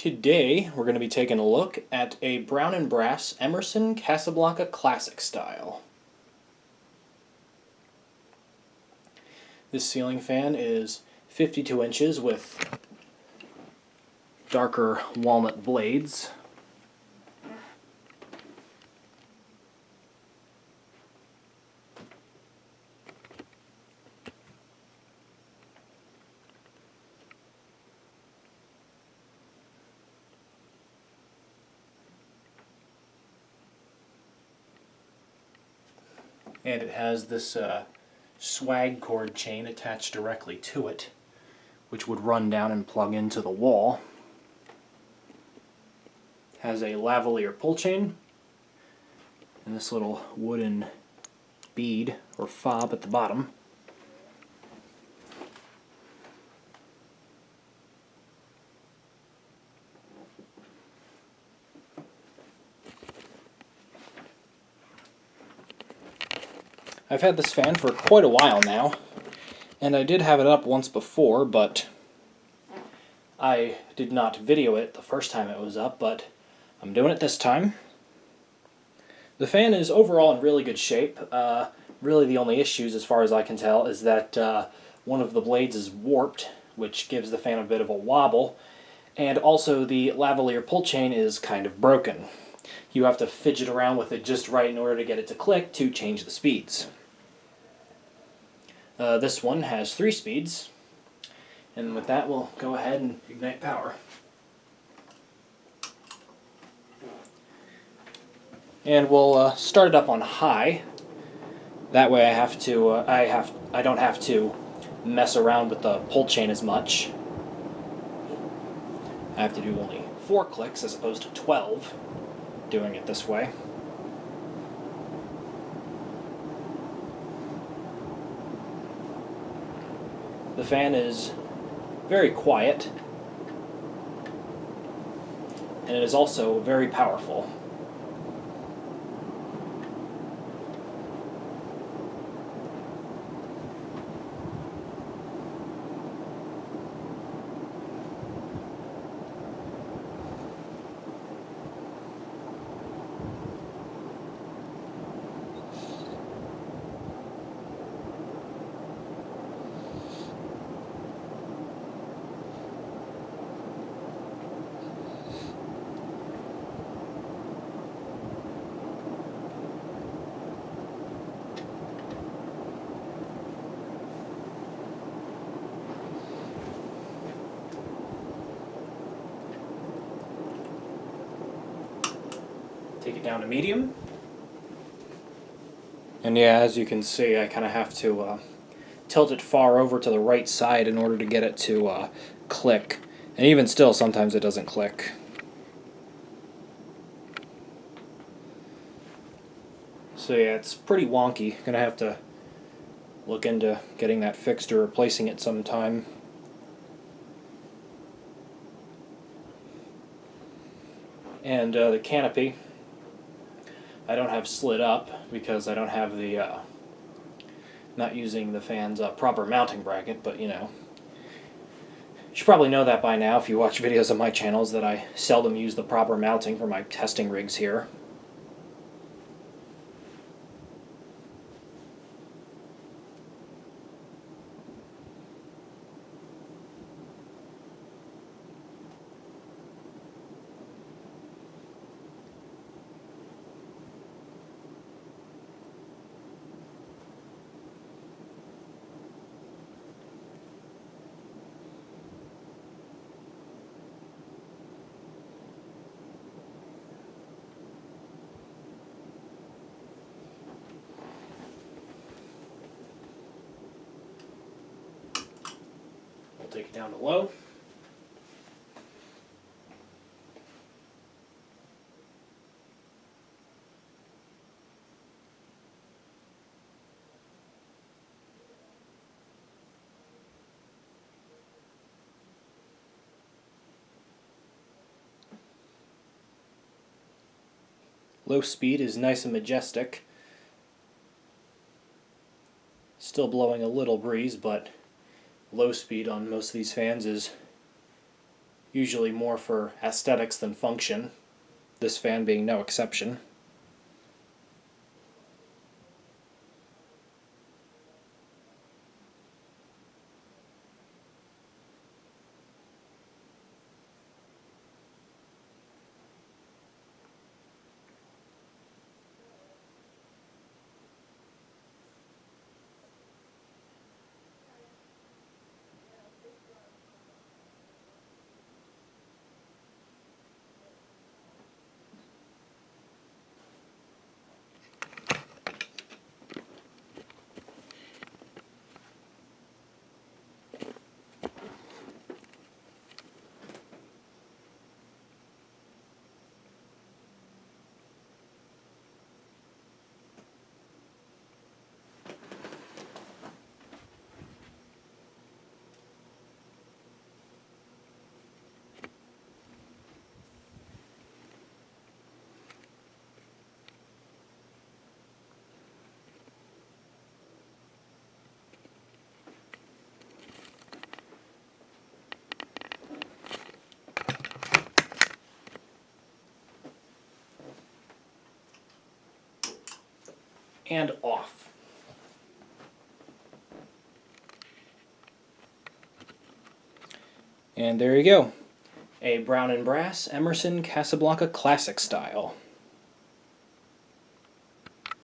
Today we're going to be taking a look at a brown and brass Emerson Casablanca Classic style. This ceiling fan is 52 inches with darker walnut blades. And it has this swag cord chain attached directly to it, which would run down and plug into the wall. Has a lavalier pull chain and this little wooden bead or fob at the bottom. I've had this fan for quite a while now, and I did have it up once before, but I did not video it the first time it was up, but I'm doing it this time. The fan is overall in really good shape. Really the only issues, as far as I can tell, is that one of the blades is warped, which gives the fan a bit of a wobble, and also the lavalier pull chain is kind of broken. You have to fidget around with it just right in order to get it to click to change the speeds. This one has 3 speeds, and with that we'll go ahead and ignite power. And we'll start it up on high. That way I don't have to mess around with the pull chain as much. I have to do only 4 clicks as opposed to 12 doing it this way. The fan is very quiet, and it is also very powerful. Take it down to medium. And yeah, as you can see, I kind of have to tilt it far over to the right side in order to get it to click. And even still, sometimes it doesn't click. So yeah, it's pretty wonky. Gonna have to look into getting that fixed or replacing it sometime. And the canopy I don't have slid up because I don't have the not using the fan's proper mounting bracket, but you know, you should probably know that by now if you watch videos on my channels that I seldom use the proper mounting for my testing rigs here. Take it down to low. Low speed is nice and majestic. Still blowing a little breeze, but low speed on most of these fans is usually more for aesthetics than function, this fan being no exception. And off. And there you go. A brown and brass Emerson Casablanca Classic style.